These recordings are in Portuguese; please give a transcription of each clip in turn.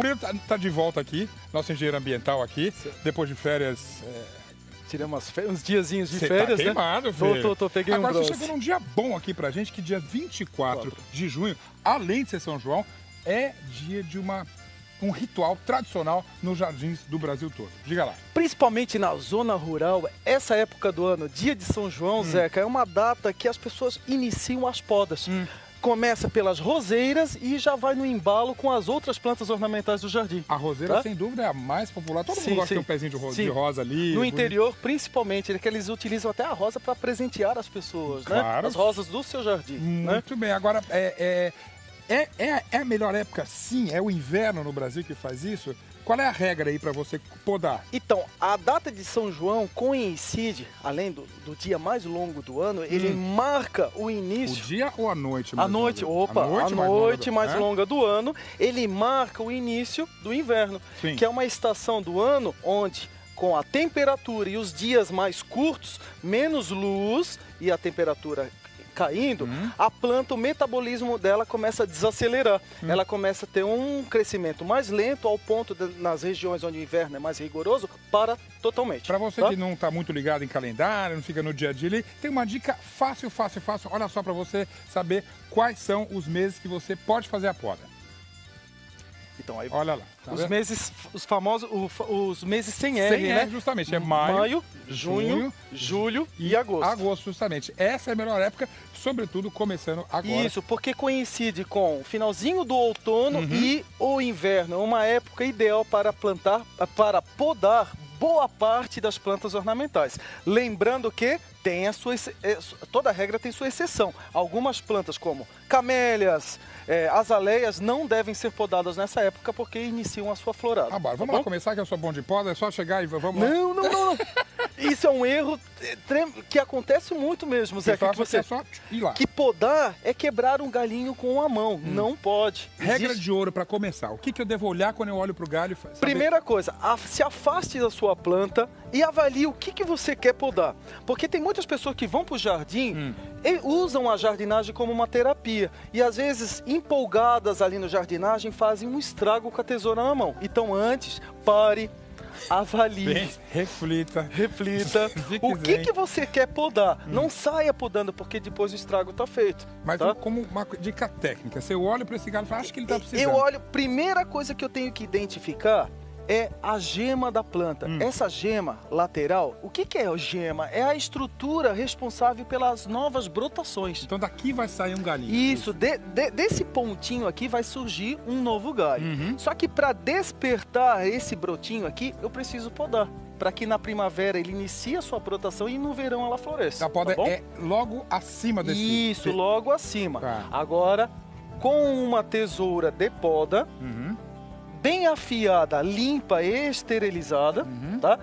O Murilo tá de volta aqui, nosso engenheiro ambiental aqui, depois de férias. Tiramos uns diazinhos de Você férias, tá queimado, né? filho. Peguei Agora um bronze. você chegou num dia bom aqui pra gente, que dia 24 de junho, além de ser São João, é dia de um ritual tradicional nos jardins do Brasil todo. Diga lá. Principalmente na zona rural, essa época do ano, dia de São João, Zeca, é uma data que as pessoas iniciam as podas. Começa pelas roseiras e já vai no embalo com as outras plantas ornamentais do jardim. A roseira, sem dúvida, é a mais popular. Todo mundo gosta de ter um pezinho de rosa ali. No interior, principamente, que eles utilizam até a rosa para presentear as pessoas, Claro. né? As rosas do seu jardim. Muito bem. Agora, é a melhor época, sim? É o inverno no Brasil que faz isso? Qual é a regra aí para você podar? Então, a data de São João coincide, além do dia mais longo do ano, ele marca o início... O dia ou a noite? A noite, mais longa do ano, ele marca o início do inverno, que é uma estação do ano onde, com a temperatura e os dias mais curtos, menos luz e a temperatura caindo, a planta, o metabolismo dela começa a desacelerar. Ela começa a ter um crescimento mais lento, ao ponto de, nas regiões onde o inverno é mais rigoroso, para totalmente. Para você que não está muito ligado em calendário, não fica no dia a dia ali, tem uma dica fácil. Olha só, para você saber quais são os meses que você pode fazer a poda. Então, aí, olha lá. Tá os meses, os famosos, os meses sem R, né? Justamente, é maio, junho, julho e agosto. Agosto, justamente. Essa é a melhor época, sobretudo começando agora. Isso, porque coincide com o finalzinho do outono e o inverno. É uma época ideal para podar boa parte das plantas ornamentais. Lembrando que tem toda regra tem sua exceção. Algumas plantas, como camélias, azaleias, não devem ser podadas nessa época porque iniciam a sua florada. Vamos lá começar, que eu sou bom de poda, é só chegar e vamos lá. Não. Isso é um erro que acontece muito mesmo, Zé. Que podar é quebrar um galinho com a mão. Não pode. Regra de ouro para começar. O que eu devo olhar quando eu olho para o galho? Primeira coisa, se afaste da sua planta e avalie o que você quer podar. Porque tem muitas pessoas que vão para o jardim e usam a jardinagem como uma terapia. E às vezes, empolgadas ali no jardinagem, fazem um estrago com a tesoura na mão. Então antes, pare, avalie, reflita. O que você quer podar. Não saia podando, porque depois o estrago está feito. Mas como uma dica técnica, se eu olho para esse galho e falo, acho que ele está precisando. Primeira coisa que eu tenho que identificar é a gema da planta. Essa gema lateral, o que é a gema? É a estrutura responsável pelas novas brotações. Então daqui vai sair um galinho. Isso, desse pontinho aqui vai surgir um novo galho. Só que para despertar esse brotinho aqui, eu preciso podar. Para que na primavera ele inicie a sua brotação e no verão ela floresça. A poda é logo acima desse... Isso, logo acima. Agora, com uma tesoura de poda... bem afiada, limpa e esterilizada, tá?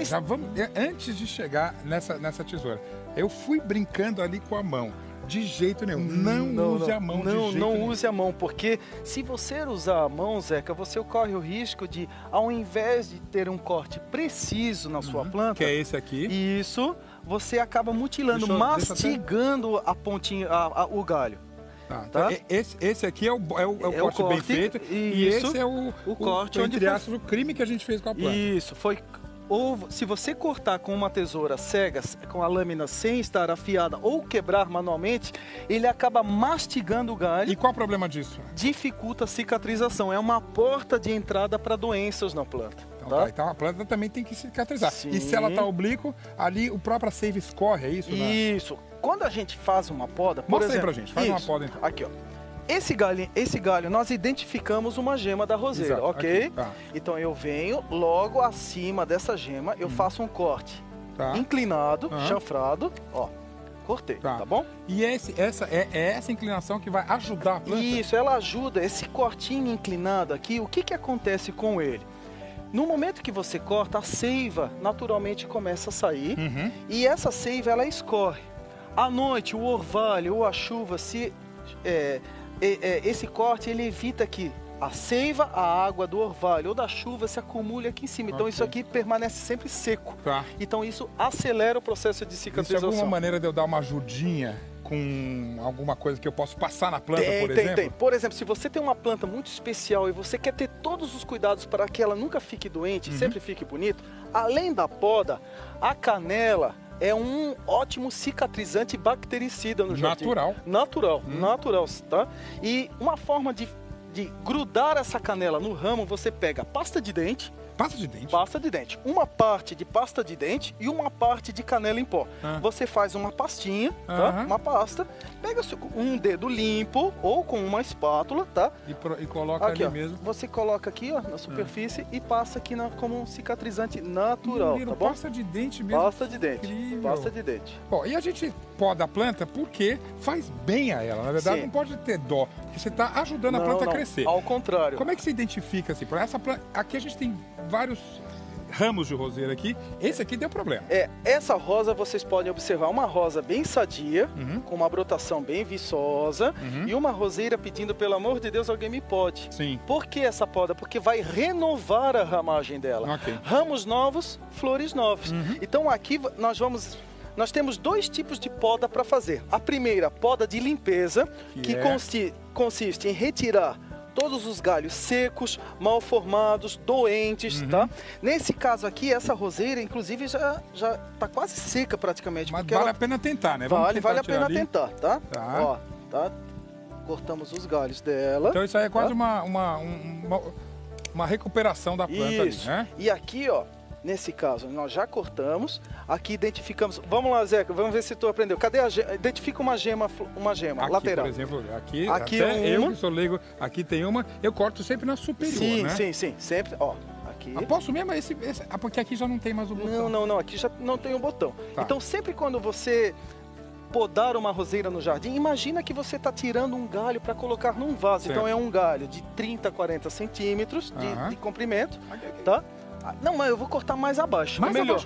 Já vamos, antes de chegar nessa tesoura, eu fui brincando ali com a mão. De jeito nenhum. Não use a mão de jeito nenhum. Não use a mão, porque se você usar a mão, Zeca, você corre o risco de, ao invés de ter um corte preciso na sua planta... Que é esse aqui. Isso, você acaba mutilando, mastigando a pontinha, o galho. Tá? Esse aqui é o corte bem feito e esse é o corte onde o crime que a gente fez com a planta. Isso, ou se você cortar com uma tesoura cega, com a lâmina sem estar afiada ou quebrar manualmente, ele acaba mastigando o galho. E qual o problema disso? Dificulta a cicatrização, é uma porta de entrada para doenças na planta. Então a planta também tem que cicatrizar. Sim. E se ela está oblíqua, ali o próprio seiva escorre, é isso? Isso. Quando a gente faz uma poda, por exemplo... Mostra aí pra gente, faz uma poda então. Aqui, ó. Esse galho, nós identificamos uma gema da roseira, ok? Aqui, Então eu venho logo acima dessa gema, eu faço um corte inclinado, chanfrado, ó. Cortei, tá bom? E essa inclinação que vai ajudar a planta? Isso, ela ajuda. Esse cortinho inclinado aqui, o que acontece com ele? No momento que você corta, a seiva naturalmente começa a sair e essa seiva ela escorre. À noite, o orvalho ou a chuva, esse corte ele evita que a seiva, a água do orvalho ou da chuva se acumule aqui em cima. Então isso aqui permanece sempre seco. Então isso acelera o processo de cicatrização. Existe alguma maneira de eu dar uma ajudinha com alguma coisa que eu posso passar na planta, por exemplo? Tem. Por exemplo, se você tem uma planta muito especial e você quer ter todos os cuidados para que ela nunca fique doente, sempre fique bonito, além da poda, a canela é um ótimo cicatrizante bactericida no jardim. Natural, tá? E uma forma de grudar essa canela no ramo, você pega pasta de dente. Pasta de dente? Pasta de dente. Uma parte de pasta de dente e uma parte de canela em pó. Você faz uma pastinha, tá? Uma pasta, pega um dedo limpo ou com uma espátula, tá? E coloca aqui, ali mesmo. Você coloca aqui, ó, na superfície e passa aqui como um cicatrizante natural, tá bom? Pasta de dente mesmo. Pasta de dente. Incrível. Pasta de dente. Bom, e a gente poda a planta porque faz bem a ela. Na verdade, não pode ter dó, porque você está ajudando a planta a crescer. Ao contrário. Como é que você identifica assim? Por essa planta, aqui a gente tem vários ramos de roseira aqui. Esse aqui deu problema. Essa rosa vocês podem observar uma rosa bem sadia, com uma brotação bem viçosa e uma roseira pedindo, pelo amor de Deus, alguém me pode. Sim. Por que essa poda? Porque vai renovar a ramagem dela. Ramos novos, flores novas. Então aqui nós temos dois tipos de poda para fazer. A primeira, poda de limpeza, que consiste em retirar todos os galhos secos, mal formados, doentes, tá? Nesse caso aqui, essa roseira, inclusive, já tá quase seca praticamente. Mas vale a pena tentar, né? Vale a pena tentar, tá? Ó, tá? Cortamos os galhos dela. Então isso aí é quase uma recuperação da planta ali, né? E aqui, ó, nesse caso, nós já cortamos, aqui identificamos... Vamos lá, Zeca, vamos ver se tu aprendeu. Cadê a gema? Identifica uma gema aqui, lateral. Por exemplo, aqui eu que sou leigo, aqui tem uma, eu corto sempre na superior, né? Sim, sempre, ó. Aqui. Posso mesmo porque aqui já não tem mais o botão. Não, aqui já não tem o botão. Tá. Então, sempre quando você podar uma roseira no jardim, imagina que você está tirando um galho para colocar num vaso. Certo. Então, é um galho de 30 a 40 centímetros de comprimento, tá? Não, mas eu vou cortar mais abaixo.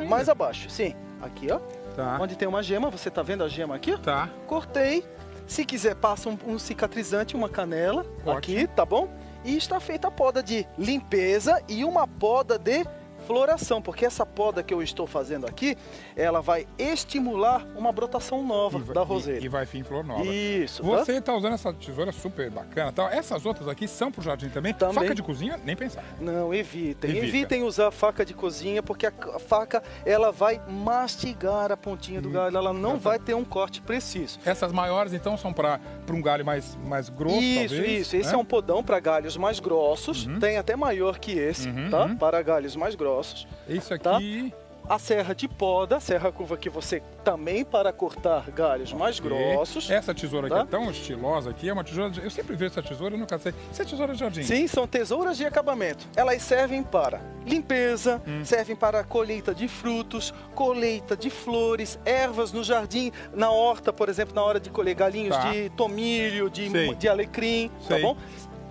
Mais abaixo, sim. Aqui, ó. Tá. Onde tem uma gema, você tá vendo a gema aqui? Tá. Cortei. Se quiser, passa um cicatrizante, uma canela. Aqui, tá bom? E está feita a poda de limpeza e uma poda de floração, porque essa poda que eu estou fazendo aqui, ela vai estimular uma brotação nova da roseira. E vai vir flor nova. Isso. Você está usando essa tesoura super bacana. Tá? Essas outras aqui são para o jardim também? Faca de cozinha, nem pensar. Não, evitem usar faca de cozinha, porque a faca, ela vai mastigar a pontinha do galho, ela não vai ter um corte preciso. Essas maiores, então, são para um galho mais grosso, talvez? Isso. Esse é um podão para galhos mais grossos, tem até maior que esse, tá? Para galhos mais grossos. Isso aqui... Tá? A serra de poda, serra curva que você também para cortar galhos mais grossos. Essa tesoura aqui é tão estilosa aqui, é uma tesoura... Eu sempre vejo essa tesoura, eu nunca sei. Isso é tesoura de jardim? Sim, são tesouras de acabamento. Elas servem para limpeza, servem para colheita de frutos, colheita de flores, ervas no jardim, na horta, por exemplo, na hora de colher galinhos de tomilho, de alecrim, tá bom?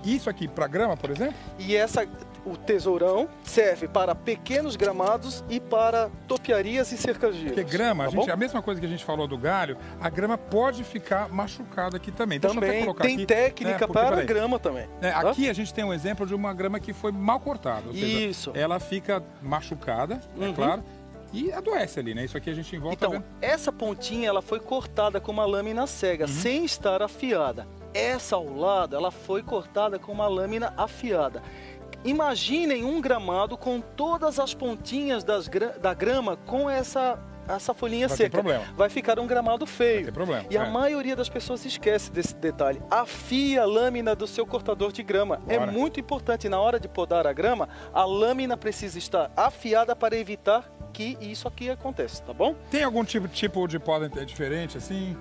Isso aqui para grama, por exemplo? E o tesourão serve para pequenos gramados e para topiarias e cercadilhos. Porque grama, a mesma coisa que a gente falou do galho, a grama pode ficar machucada aqui também. Deixa eu até colocar tem aqui, técnica para a grama também. Aqui a gente tem um exemplo de uma grama que foi mal cortada. Ou seja, ela fica machucada, é claro, e adoece ali, né? Isso aqui a gente envolve. Então, essa pontinha ela foi cortada com uma lâmina cega, sem estar afiada. Essa ao lado, ela foi cortada com uma lâmina afiada. Imaginem um gramado com todas as pontinhas da grama com essa folhinha seca. Vai ficar um gramado feio. Vai ter problema. E a maioria das pessoas esquece desse detalhe. Afie a lâmina do seu cortador de grama. É muito importante, na hora de podar a grama, a lâmina precisa estar afiada para evitar que isso aqui aconteça, tá bom? Tem algum tipo de poda diferente, assim?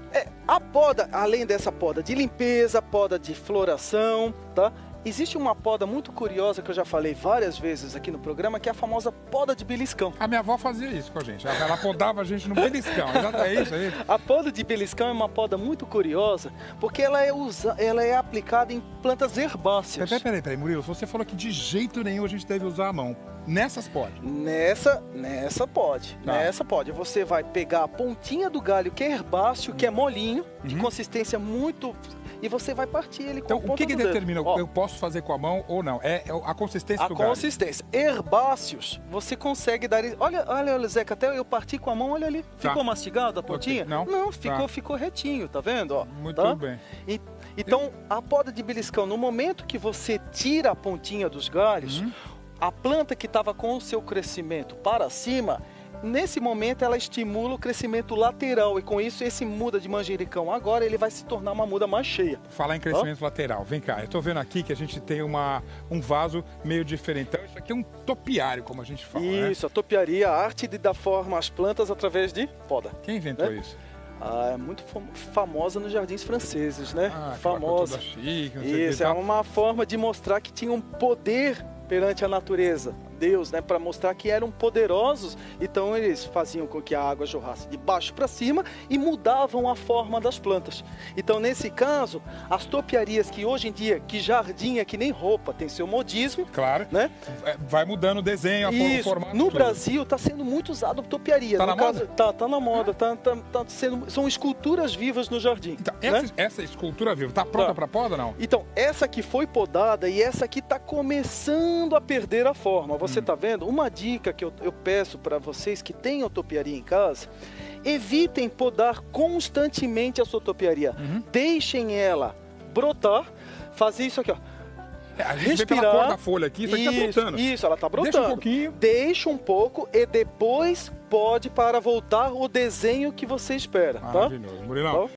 A poda, além dessa poda de limpeza, poda de floração, tá? Existe uma poda muito curiosa que eu já falei várias vezes aqui no programa, que é a famosa poda de beliscão. A minha avó fazia isso com a gente. Ela podava a gente no beliscão. É isso aí? A poda de beliscão é uma poda muito curiosa, porque ela é aplicada em plantas herbáceas. Peraí, Murilo. Você falou que de jeito nenhum a gente deve usar a mão. Nessas pode? Nessa pode. Tá. Nessa pode. Você vai pegar a pontinha do galho, que é herbáceo, que é molinho, de consistência muito e você vai partir ele com então, a ponta o que do dedo. determina? Ó, eu posso fazer com a mão ou não? É a consistência do galho. A consistência. Herbáceos, você consegue dar... Olha, Zeca, até eu parti com a mão, olha ali. Ficou mastigado a pontinha? Okay. Não? Não, ficou retinho, tá vendo? Ó, muito bem. Então, a poda de beliscão, no momento que você tira a pontinha dos galhos, a planta que estava com o seu crescimento para cima, nesse momento ela estimula o crescimento lateral e com isso esse muda de manjericão agora ele vai se tornar uma muda mais cheia. Falar em crescimento lateral, vem cá, eu estou vendo aqui que a gente tem um vaso meio diferente. Então isso aqui é um topiário, como a gente fala, Isso, a topiaria, a arte de dar forma às plantas através de poda. Quem inventou isso? É muito famosa nos jardins franceses, né? Famosa. Chique, isso, é uma forma de mostrar que tinha um poder perante a natureza, Deus, né, para mostrar que eram poderosos. Então eles faziam com que a água jorrasse de baixo para cima e mudavam a forma das plantas. Então nesse caso, as topiarias que hoje em dia, que jardim é que nem roupa, tem seu modismo, claro, né? Vai mudando o desenho, o formato. No Brasil está sendo muito usado topiaria. Tá na moda? Tá na moda, são esculturas vivas no jardim. Então, né? essa escultura viva está pronta para poda ou não? Então, essa aqui foi podada e essa aqui está começando a perder a forma. Você está vendo? Uma dica que eu peço para vocês que tenham topiaria em casa, evitem podar constantemente a sua topiaria. Deixem ela brotar, fazer isso aqui, ó. A gente respirar. Vê pela cor da folha aqui, isso aqui está brotando. Isso, ela está brotando. Deixa um pouquinho. Deixa um pouco e depois pode para voltar o desenho que você espera. Maravilhoso. Tá? Murilão,